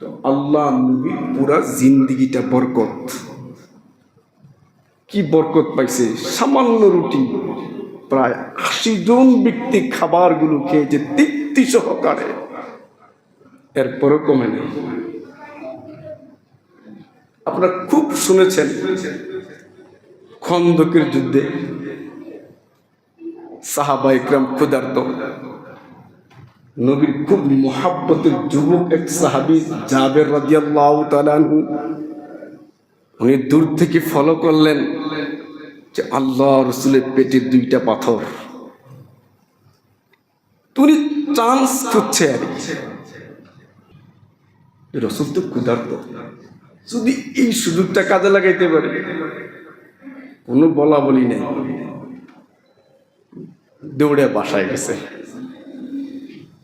তো আল্লাহ নবীর পুরা জিন্দিগিটা বরকত। কি বরকত পাইছে! সামান্য রুটি প্রায় ৮০ জন ব্যক্তি খাবারগুলো খেয়েছে তৃপ্তি সহকারে, এরপরও কমে নেই। আপনারা খুব শুনেছেন খন্দকের যুদ্ধে সাহাবা ইকরাম ক্ষুধার্ত, নবীর খুব মুহাব্বতের যুবক এক সাহাবী জাবের রাদিয়াল্লাহু তাআলা আনহু, উনি দূর থেকে ফলো করলেন যে আল্লাহ রসুলের পেটে 2টা পাথর। তুমি চান্স খুঁজছে আর রসুল তো ক্ষুধার্ত, যদি এই সুযোগটা কাজে লাগাইতে পারে। কোনো বলা বলি নেই, দৌড়ে বাসায় গেছে,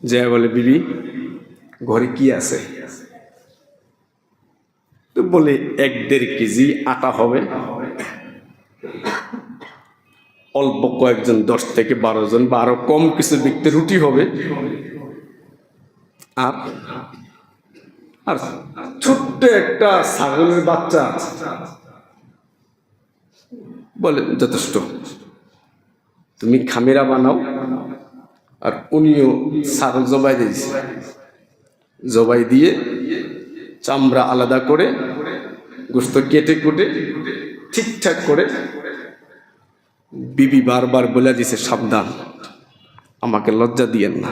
যে বলে বিবি ঘরে কি আছে? তো বলে 1-1.5 কেজি আটা হবে, অল্প কয়েকজন 10 থেকে 12 জন বা আরো কম কিছু ব্যক্তি রুটি হবে, আর আর ছোট্ট একটা ছাগলের বাচ্চা আছে। বলে যথেষ্ট, তুমি খামিরা বানাও। আর উনিও ছাগল জবাই দিয়েছে, জবাই দিয়ে চামড়া আলাদা করে গোশত কেটে কুটে ঠিকঠাক করে বিবি বারবার বলে দিছে, সাবধান, আমাকে লজ্জা দিয়েন না।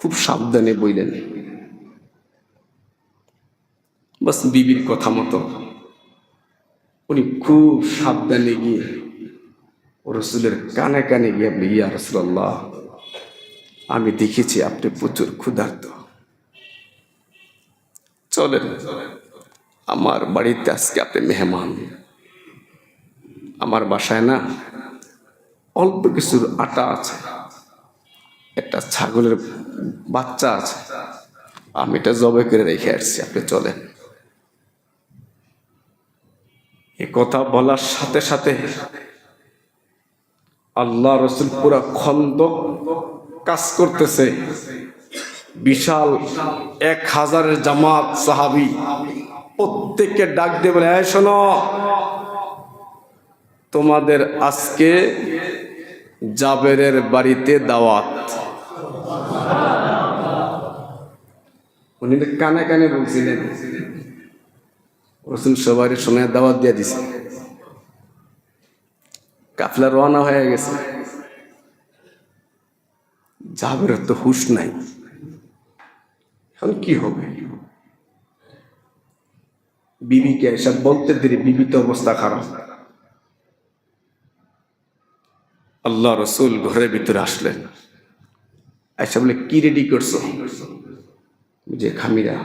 খুব সাবধানে বললেন। বাস বিবির কথা মতো উনি খুব সাবধানে গিয়ে রসুলের কানে কানে গিয়ে, ইয়া রাসূলুল্লাহ, আমি দেখেছি আপনি প্রচুর ক্ষুধার্ত, চলেন আমার বাড়িতে, আজকে আপনি মেহমান। আমার বাসায় না অল্প কিছুর আটা আছে, একটা ছাগলের বাচ্চা আছে, আমি এটা জবাই করে রেখে আসছি, আপনি চলেন। এ কথা বলার সাথে সাথে আল্লাহ রসুল পুরা খন্দক কাজ করতেছে, বিশাল 1000 জামাত সাহাবী প্রত্যেককে ডাক দিয়ে বলে, এই শোনো, তোমাদের আজকে জাবেরের বাড়িতে দাওয়াত। উনি কানে কানে বলছিলেন, রসুল সবাই শোনা দাওয়াত দিয়ে দিছে। কাফলা রওনা হয়ে গেছে, জাবেরের তো হুঁশ নাই, এখন কি হবে? বিবিকে এসব বলতে দেরি, বিবি তো অবস্থা খারাপ। আল্লাহ রসুল ঘরের ভিতরে আসলেন, এসে বলে, কি রেডি করছো? যে খামিরা।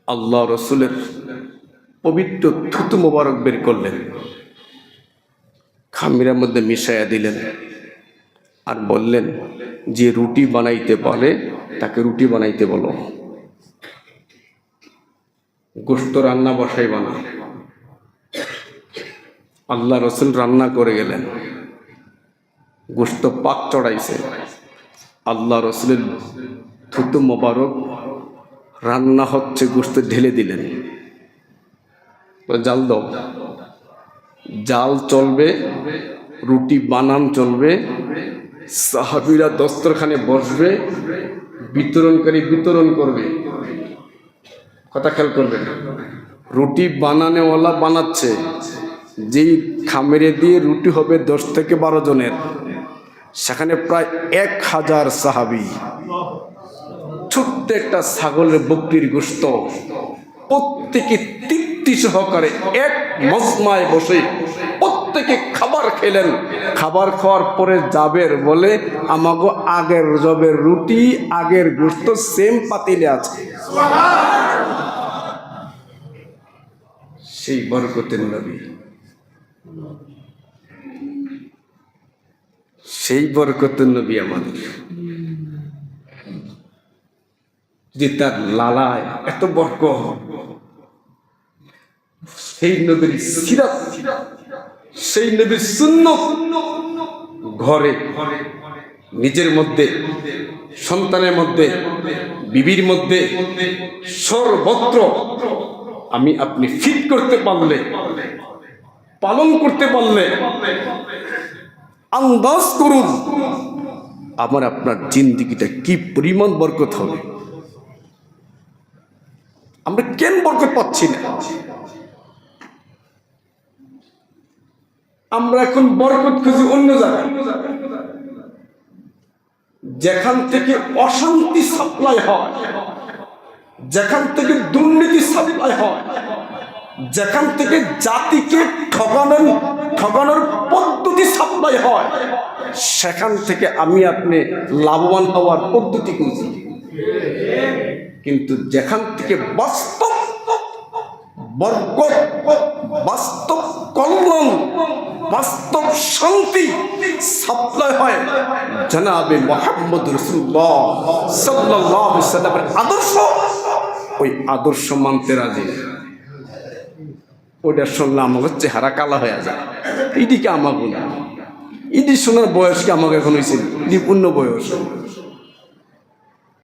আল্লাহ রসুলের পবিত্র থুতু মোবারক বের করলেন, খামিরার মধ্যে মিশাইয়া দিলেন, আর বললেন, যে রুটি বানাইতে পারে তাকে রুটি বানাইতে বলো, গোশত রান্না বসাইবা না। আল্লাহ রসুল রান্না করে গেলেন, গোশত পাক চড়াইছে, আল্লাহ রসুলের থুতু মোবারক রান্না হচ্ছে, গোশত ঢেলে দিলেন, জাল দাও, জাল চলবে, রুটি বানান চলবে, সাহাবীরা দস্তরখানে বসবে, বিতরণকারী বিতরণ করবে। কথা খেয়াল করবেন, রুটি বানানেওয়ালা বানাচ্ছে, যেই খামেরে দিয়ে রুটি হবে 10 থেকে 12 জনের, সেখানে প্রায় 1000 সাহাবী, ছোট্ট একটা ছাগলের বকরির গোশত প্রত্যেকে তৃপ্তি সহকারে এক মজমায় বসে প্রত্যেকে খাবার খেলেন। খাবার খাওয়ার পরে জাবের বলে, আমাগো আগের জবের রুটি, আগের গোশত সেম পাতিলে আছে। সেই বরকতের নবী, সেই বরকতের নবী আমাদের। যে তার লালায় এত বরকত, সেই নবীর সিরাত, সেই নবীর সুন্নাত ঘরে, নিজের মধ্যে, সন্তানের মধ্যে, বিবির মধ্যে সর্বত্র আমি আপনি ফিট করতে পারলে, পালন করতে পারলে আন্দাজ করুন আমার আপনার জিন্দেগিটা কি পরিমাণ বরকত হবে। আমরা কেন বরকত পাচ্ছি না? আমরা এখন বরকত খুঁজি অন্য জায়গায়, যেখান থেকে অশান্তি সাপ্লাই হয়, যেখান থেকে দুর্নীতি সাপ্লাই হয়, যেখান থেকে জাতিকে ঠকানোর পদ্ধতি সাপ্লাই হয়, সেখান থেকে আমি আপনি লাভবান হওয়ার পদ্ধতি খুঁজি। কিন্তু যেখান থেকে বাস্তব বরকত, বাস্তব কল্যাণ, বাস্তব শান্তি সাপ্লাই হয় জনাবে মুহাম্মদ রাসূলুল্লাহ সাল্লাল্লাহু আলাইহি ওয়াসাল্লামের আদর্শ, ওই আদর্শ মানতে রাজি না। ওইটা শুনলে আমার চেহারা কালা হয়ে যায়। এদিকে আমাকে ইদি শোনার বয়স কি আমাকে এখন হয়েছে? এটি পূর্ণ বয়স।